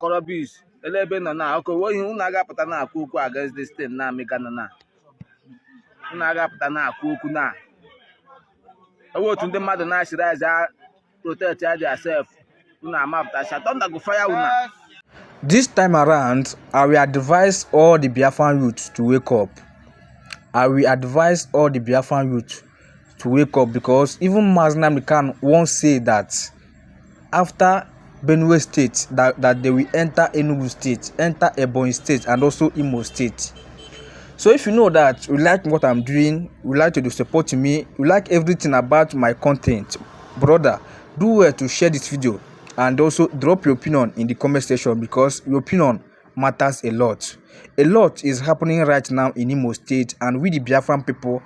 Korobis, elebe no na okay when you na ga-apụta na akwu okwu against this thing na mega na. Una ga-apụta na akwu okwu na. Ewe otu ndị mmadụ na-ashiri aja protect themselves. Una amapụta shatonda go fire una. This time around, I will advise all the Biafran youth to wake up. I will advise all the Biafran youth to wake up because even Nnamdi Kanu won't say that after Benue State that they will enter Enugu State, enter Ebonyi State and also Imo State. So if you know that you like what I'm doing, you like to support me, you like everything about my content, brother, do well to share this video and also drop your opinion in the comment section because your opinion matters a lot. A lot is happening right now in Imo State and we the Biafran people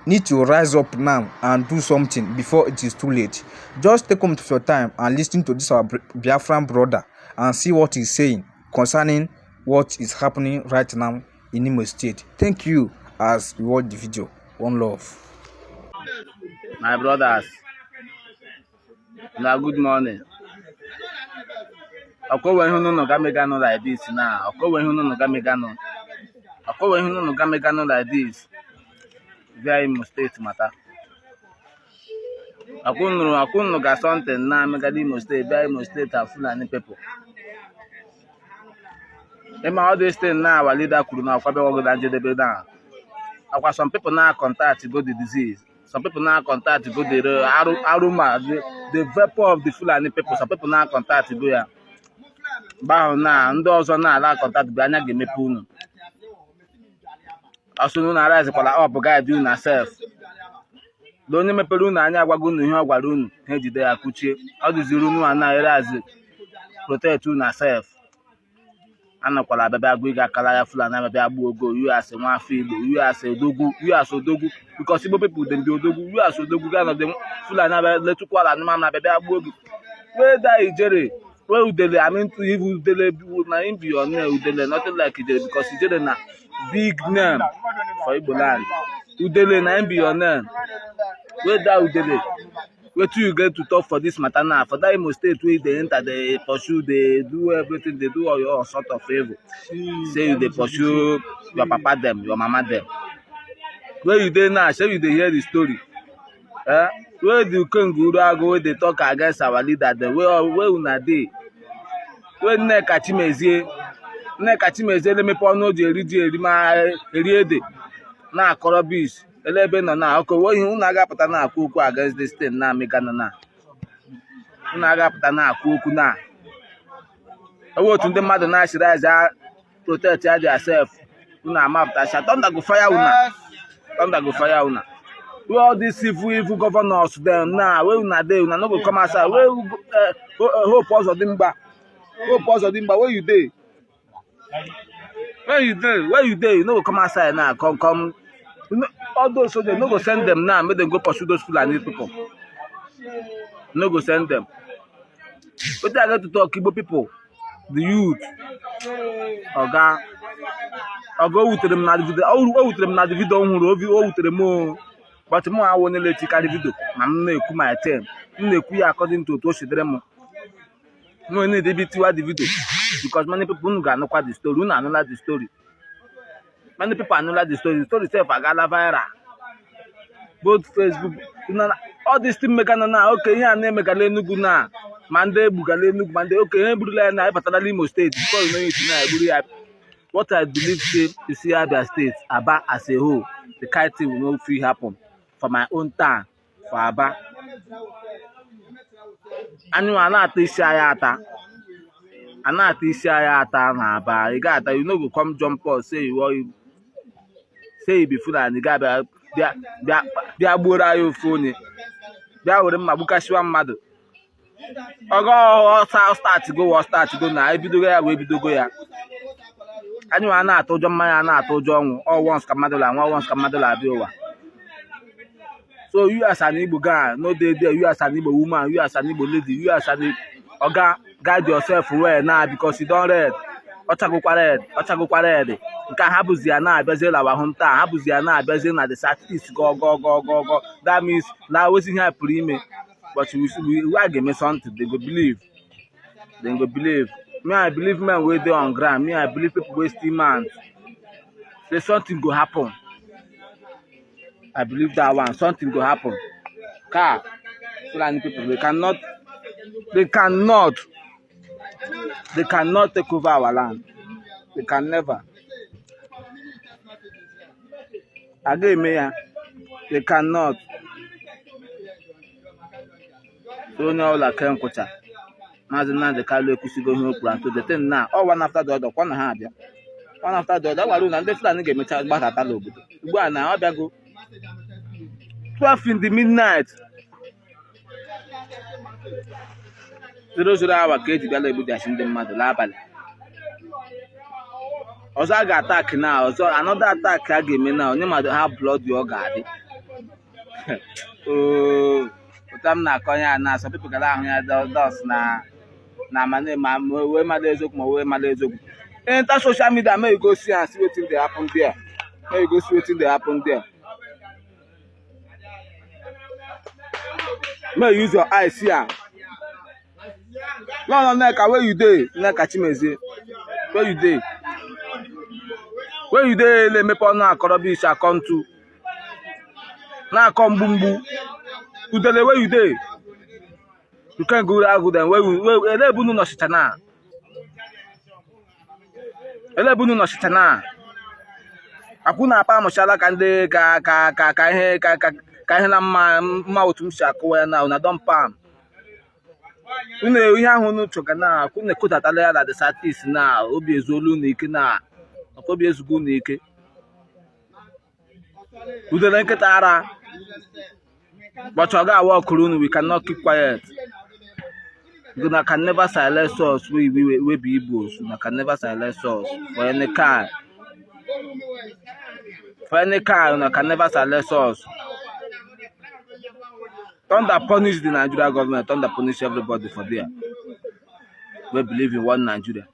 need to rise up now and do something before it is too late. Just take some of your time and listen to this our Biafran brother and see what he's saying concerning what is happening right now in Imo State. Thank you as you watch the video. One love. My brothers, now good morning. Okowe hu no gamegano like this now. Okowe hu no gamegano. Okowe hu no gamegano like this. Via Imo State matter. Akunu got something na megadi Imo State, via Imo State are Fulani people. All this thing now, our leader could now some people now contact to go the disease. Some people now contact to go the aroma, the vapor of the Fulani people. Some people now contact to go here. But now, and those are now contact to Banya Gemepun. As soon as I rise, I guy doing herself. Don't you Peruna and Yagun, Yagun, Hedgy de Akuchi, all the Zirunu and I protect you herself. Anakwala baba agwiga kalaya Fulani baba abuogo you as a one field you as a dogu you as odogu because Igbo people dem be odogu you as odogu kind of them Fulani let to kwala animal na baba abuogo where that ijere where udele I mean to even udele na him be your name udele nothing like ijere because ijere na big name for Igbo land udele na him be your name where that udele where do you get to talk for this matter now? For that Imo State where they enter, they pursue, they do everything, they do all sort of favor. Say they pursue your papa them, your mama them. Where you there now? Say you they hear the story. Where the Kanguru go where they talk against our leader them? Where una dey? Where nekachimeze let me pon no the eri na korobis. Elebe no na okay when you na ga-apụta na akwu okwu against this thing na mega na una ga-apụta na akwu okwu na ewe otu ndị mmadụ na-ashiri aja protect themselves una amapụta shatonda go fire una thunder go fire una all these evil governors them now where una dey una no go come outside where hope also dimba where you dey you no go come outside now come. All those soldiers, no go send them now, make them go pursue those Fulani people. No go send them. But I got to talk Igbo people, the youth. Oga with them na the video. Oh, with them na the video. Oh, with them more. But more I want to let you carry video. I'm not going my time. I'm not going according to what she did. No need to be to the video because many people don't know what the story. No know the story. Many people know the story. The story itself I got viral. Both Facebook, all these things make now. Okay, here name make Enugu na. Mande bugale Enugu mande. Okay, here bugale na. Patala Imo State. Because you know it now. What I believe say you see Abia State, Aba as a whole, the kind thing will not free happen for my own town for Aba. Anu ana tishayata. Ana tishayata na Aba. You got that you know go come jump us say you. Say you be Fulani guy bia gbora ya phone bia were mabukashiwa mmadụ ogo start go na ebidogo ya we bidogo ya anyu na atụ ụjọ mmanya na atụ ụjọ ọnwụ all once ka mmadụ la nwa once ka mmadụ la bịa ụwa so you as an Igbo guy no dey there you as an Igbo woman you as an Igbo lady you as an oga guide yourself well now because you don read ọchagokwa red nke ha bụzi ya na-abịazi lawa hụ taa ha bụzi ya na-abịazi na the southeast go that means na wetin ha pụrụ ime but we ga-eme something they go believe Me, I believe men wey dey on ground. Me, I believe people wey still man. Say something go happen. I believe that one. Something go happen. Car, Fulani people, they cannot take over our land. They can never. Again, Mayor, they cannot. So now, like Kenkocha, Mazina, the Kalu, Kusigo, Plan to the thing now. All one after the other, one after the other, one and they Fulani get me charged back at a little bit. Go now, I'll go. 12 in the midnight. Those are our cage, Galabu dashing the mother, Labal. Also, I got attack now. So another attack again now. No matter how blood you got it. Oh, but I'm not going now. Some people get out here, those na my name, where my days up, where my days up. Enter social media, may you go see and see what thing they happen there. May you go see what thing they happen there. May use your eyes here. No, where you dey? Neka Chimeze. Where you dey? Where you dey? Let me put na Korobi shall come to. Na come bumbu. Udele where you dey? You can't go out with them. Where Elebunu no shitana. Elebunu no shitana. Hakuna pa moshala kande ka na ma otu mshako na una don pam. Une ihe ahụ nu choka na kunne kotatala ya na the southeast na obi ezolu na ike na obi ezugo na ike. Udele nketa ara. But oga work run, we cannot keep quiet. You can never silence us. We be Igbos. You can never silence us for any car. For any car, you can never silence us. Thunder punish the Nigeria government. Thunder punish everybody for there. We believe in one Nigeria.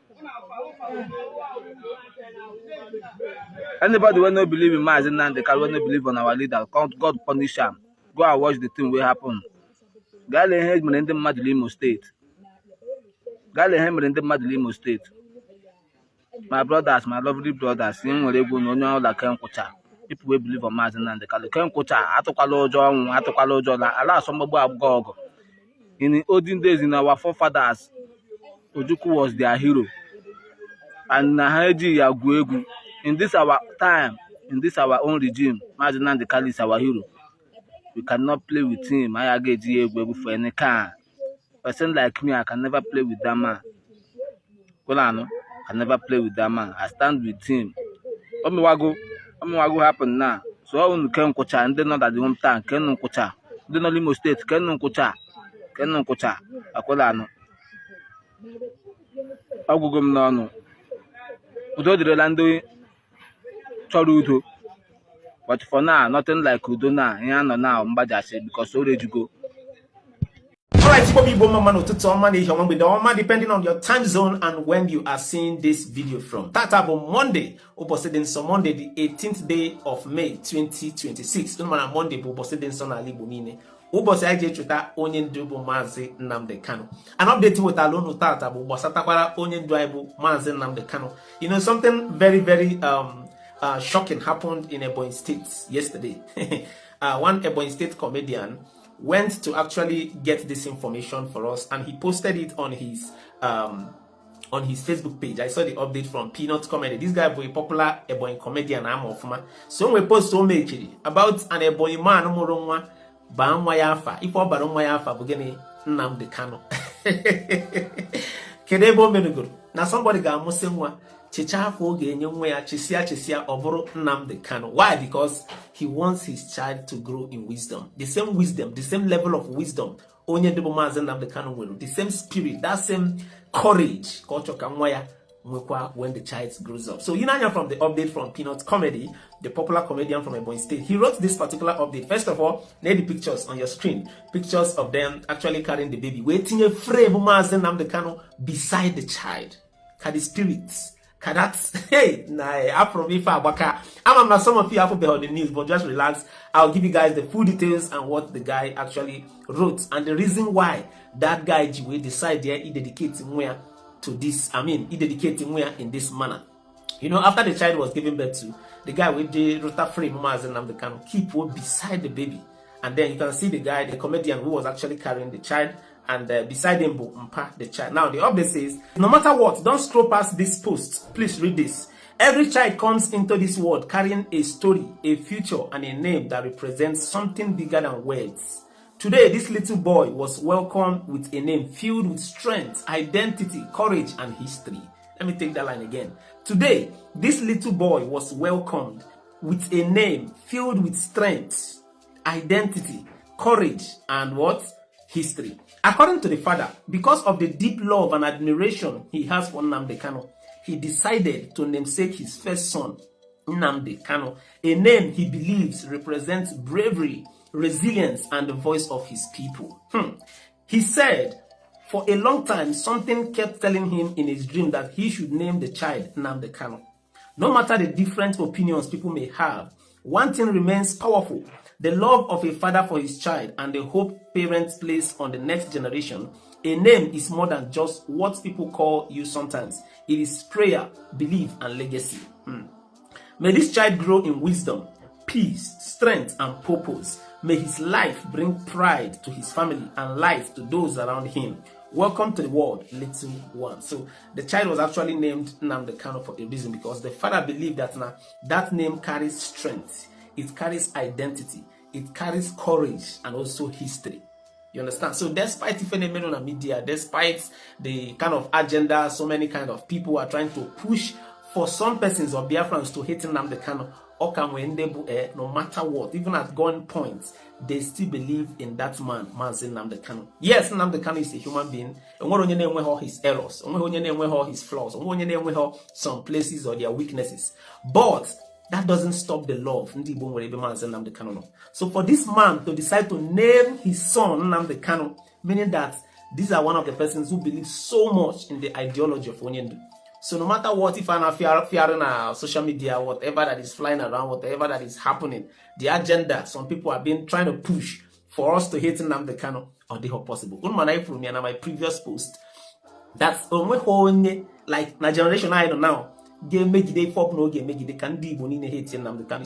Anybody who not believe in Nnamdi, can not believe on our leader. God punish him. Go and watch the thing will happen. Gale him in the Imo State. Gale him in the Imo State. My brothers, my lovely brothers, people will believe on Nnamdi. Allah some in the olden days, in our forefathers, Ojukwu was their hero. And Nahaji Yaguegu. In this our time, in this our own regime, Nnamdi is our hero. We cannot play with him. I get for any car. Person like me, I can never play with that man. I can never play with that man. I stand with him. What happen now? So I want to Kocha and then not at the hometown. Kenu Kocha. Then not Imo State. Kenu Kocha. Akolano. Agugum no. Udo the Rolando Chorudo. But for now, nothing like Udo now. Now, Mbajase because already you go. Alright, depending on your time zone and when you are seeing this video from. Tatabo Monday, Monday, the 18th day of May 2026. Monday, Nnamdi Kanu. An update with Alonu Tata Bosatakwara Onyen Drive Mazi Nnamdi Kanu. You know, something very, very shocking happened in Ebonyi State yesterday. One Ebonyi State comedian went to actually get this information for us, and he posted it on his Facebook page. I saw the update from Peanut Comedy. This guy was a popular Ebonyi comedian. So we post so much about an Ebonyi man Yafa. If all Yafa bugene Nnamdi Kanu. Kedebo menuguru. Now somebody got Musemwa Chichafo Genyumwea Chisia Oboro Nnamdi Kanu. Why? Because he wants his child to grow in wisdom. The same wisdom, the same level of wisdom. Onye Debo Mazen Nnamdi Kanu will. The same spirit, that same courage. When the child grows up. So Yunanya from the update from Peanut Comedy, the popular comedian from Ebonyi State. He wrote this particular update. First of all, lay the pictures on your screen. Pictures of them actually carrying the baby. Waiting a frame Nnamdi Kanu beside the child. The spirits. That's hey, nah, from me for Baka. I'm not some of you have heard the news, but just relax. I'll give you guys the full details and what the guy actually wrote and the reason why that guy Jiwe decided he dedicates him where to this. I mean, he dedicated him in this manner. You know, after the child was given birth to, the guy with the rota frame, Nnamdi Kanu, keep beside the baby. And then you can see the guy, the comedian who was actually carrying the child, and beside him, the child. Now, the update says, no matter what, don't scroll past this post. Please read this. Every child comes into this world carrying a story, a future, and a name that represents something bigger than words. Today, this little boy was welcomed with a name filled with strength, identity, courage, and history. Let me take that line again. Today, this little boy was welcomed with a name filled with strength, identity, courage, and what? History. According to the father, because of the deep love and admiration he has for Nnamdi Kanu, he decided to namesake his first son, Nnamdi Kanu, a name he believes represents bravery, resilience, and the voice of his people. He said, for a long time, something kept telling him in his dream that he should name the child Nnamdi Kanu. No matter the different opinions people may have, one thing remains powerful: the love of a father for his child and the hope parents place on the next generation. A name is more than just what people call you sometimes. It is prayer, belief, and legacy. May this child grow in wisdom, peace, strength, and purpose. May his life bring pride to his family and life to those around him. Welcome to the world, little one. So the child was actually named Nnamdi Kanu for a reason, because the father believed that that name carries strength, it carries identity, it carries courage, and also history. You understand? So despite phenomenon on media, despite the kind of agenda so many kind of people are trying to push for some persons or Biafrans to hate Nnamdi Kanu, no matter what, even at gunpoint, they still believe in that man, Nnamdi Kanu. Yes, Nnamdi Kanu is a human being. And all his errors, all his flaws, some places or their weaknesses. But that doesn't stop the love. So for this man to decide to name his son Nnamdi Kanu, meaning that these are one of the persons who believe so much in the ideology of Onyendu. So no matter what, if I'm fearing social media, whatever that is flying around, whatever that is happening, the agenda some people have been trying to push for us to hate Nnamdi Kanu, or they are possible. And my previous post, that's like na generation I don't know. It's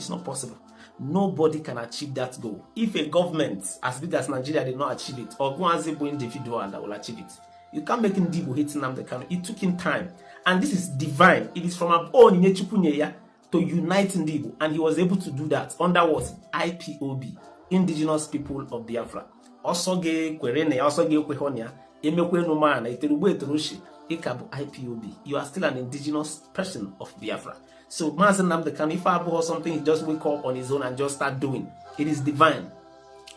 not possible. Nobody can achieve that goal. If a government as big as Nigeria did not achieve it, or go as a individual that will achieve it, you can't make him hate Nnamdi Kanu. It took him time. And this is divine. It is from above to unite Igbo. And he was able to do that under what? IPOB, Indigenous People of Biafra. IPOB. You are still an indigenous person of Biafra. So Nnamdi Kanu, if I or something, he just wake up on his own and just start doing. It is divine.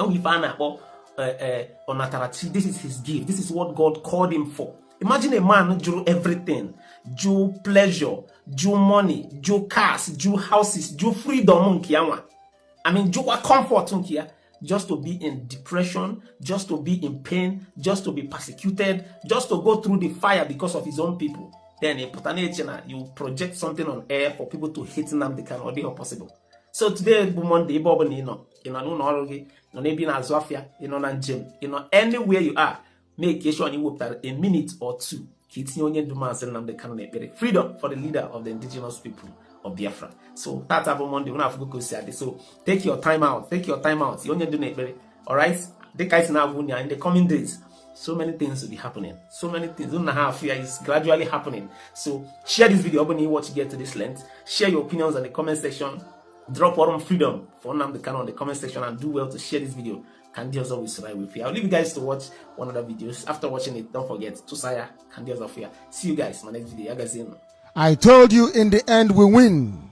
And we find out this is his gift. This is what God called him for. Imagine a man who drew everything. Drew pleasure, drew money, drew cars, drew houses, drew freedom. I mean, drew comfort just to be in depression, just to be in pain, just to be persecuted, just to go through the fire because of his own people. Then you project something on air for people to hate Nnamdi Kanu, or they are possible. So today, Monday, anywhere you are, make sure you work a minute or two. Freedom for the leader of the indigenous people of Biafra. So that's Monday. So take your time out. Take your time out. Alright? In the coming days, so many things will be happening. So many things. Is gradually happening. So share this video. Watch get to this length. Share your opinions in the comment section. Drop one freedom for Nnamdi Kanu in the comment section, and do well to share this video. Candios always right with you. I'll leave you guys to watch one of the videos. After watching it, don't forget to say Candios of here. See you guys in my next video. I told you, in the end we win.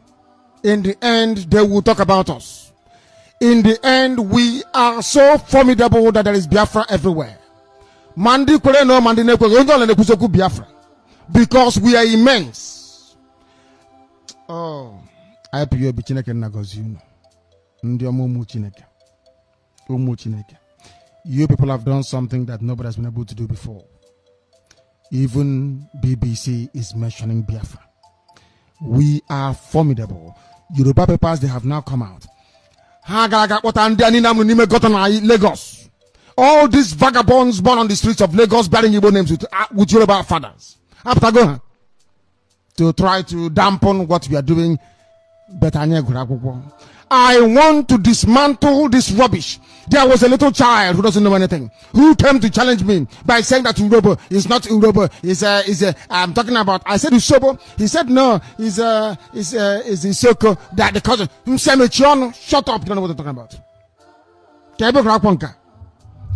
In the end they will talk about us. In the end we are so formidable that there is Biafra everywhere. Mandi kore no mandi ne kwe Biafra, because we are immense. Oh, I pray you be Chineke nagozi unu. Ndi omumu Chineke. You people have done something that nobody has been able to do before. Even BBC is mentioning Biafra. We are formidable. Yoruba papers, they have now come out. Lagos. All these vagabonds born on the streets of Lagos bearing Igbo names with Yoruba fathers After go to try to dampen what we are doing. I want to dismantle this rubbish. There was a little child who doesn't know anything, who came to challenge me by saying that Urobo is not Urobo. I'm talking about, I said Usobo. He said no, is Isoko, that the cousin. Shut up, you don't know what I'm talking about.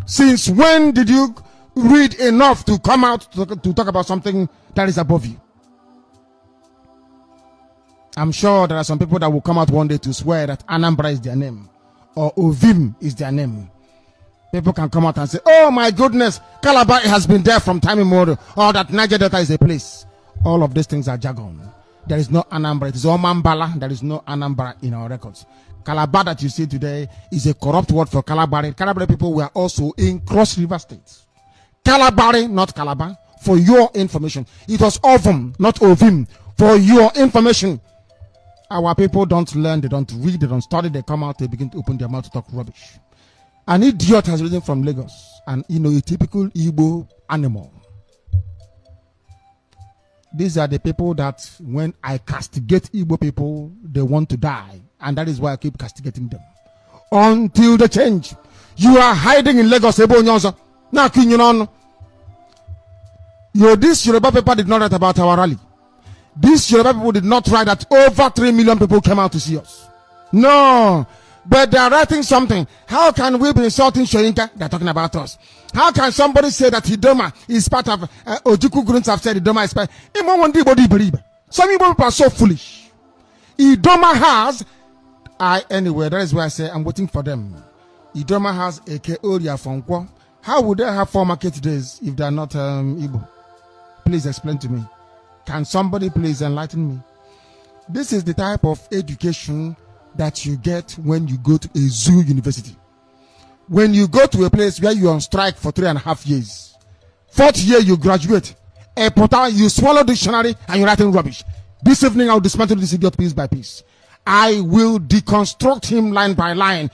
Since when did you read enough to come out to talk about something that is above you? I'm sure there are some people that will come out one day to swear that Anambra is their name or Ovim is their name. People can come out and say, oh my goodness, Calabar has been there from time immemorial, or that Niger Delta is a place. All of these things are jargon. There is no Anambra. It is Omambala. There is no Anambra in our records. Calabar that you see today is a corrupt word for Calabari. Calabari people were also in Cross River State. Calabari, not Calabar. For your information. It was Ovum, not Ovim. For your information. Our people don't learn, they don't read, they don't study, they come out, they begin to open their mouth to talk rubbish. An idiot has risen from Lagos, and a typical Igbo animal. These are the people that when I castigate Igbo people, they want to die. And that is why I keep castigating them. Until they change. You are hiding in Lagos, this Yoruba paper did not write about our rally. These Yoruba people did not write that over 3 million people came out to see us. No. But they are writing something. How can we be insulting Shoyinka? They're talking about us. How can somebody say that Idoma is part of Ojuku Grunts have said Idoma is part of some people are so foolish. Idoma has anyway, that is why I say I'm waiting for them. Idoma has a Keoria from Kwa. How would they have 4 market days if they are not Igbo? Please explain to me. Can somebody please enlighten me? This is the type of education that you get when you go to a zoo university. When you go to a place where you're on strike for 3.5 years, 4th year you graduate, a portal, you swallow dictionary and you're writing rubbish. This evening I'll dismantle this idiot piece by piece. I will deconstruct him line by line.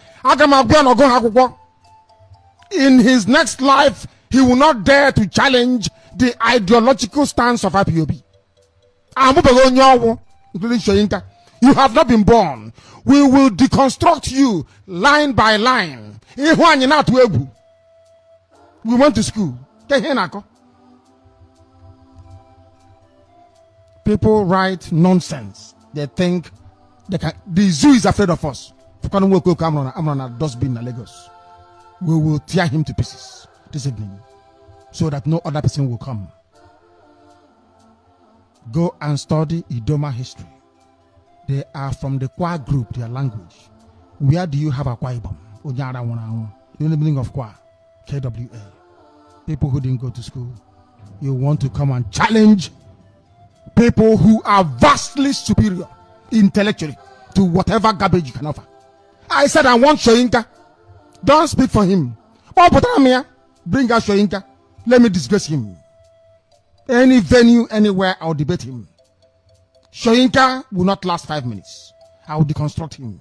In his next life, he will not dare to challenge the ideological stance of IPOB. Including Shoyinka. You have not been born. We will deconstruct you line by line. We went to school. People write nonsense. They think the zoo is afraid of us. I'm on a dustbin in Lagos. We will tear him to pieces this evening so that no other person will come. Go and study Idoma history. They are from the Kwa group, their language. Where do you have a Kwa Ibom? The meaning of Kwa, KWA. People who didn't go to school. You want to come and challenge people who are vastly superior intellectually to whatever garbage you can offer. I said I want Shoyinka. Don't speak for him. Bring out Shoyinka. Let me disgrace him. Any venue, anywhere, I'll debate him. Shoyinka will not last 5 minutes. I will deconstruct him.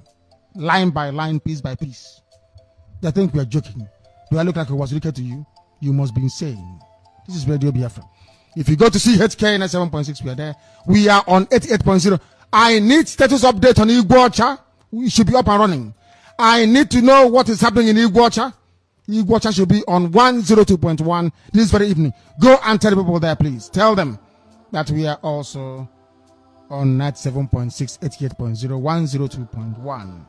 Line by line, piece by piece. They think we are joking. Do I look like I was wicked to you? You must be insane. This is Radio Biafra. If you go to CHK 97.6, we are there. We are on 88.0. I need status update on Igbo. We should be up and running. I need to know what is happening in Igbo. Igbo should be on 102.1 this very evening. Go and tell the people there, please. Tell them that we are also on 97.6, 88.0, 102.1.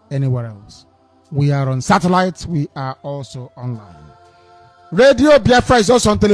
Anywhere else. We are on satellite. We are also online. Radio Biafra is also on television.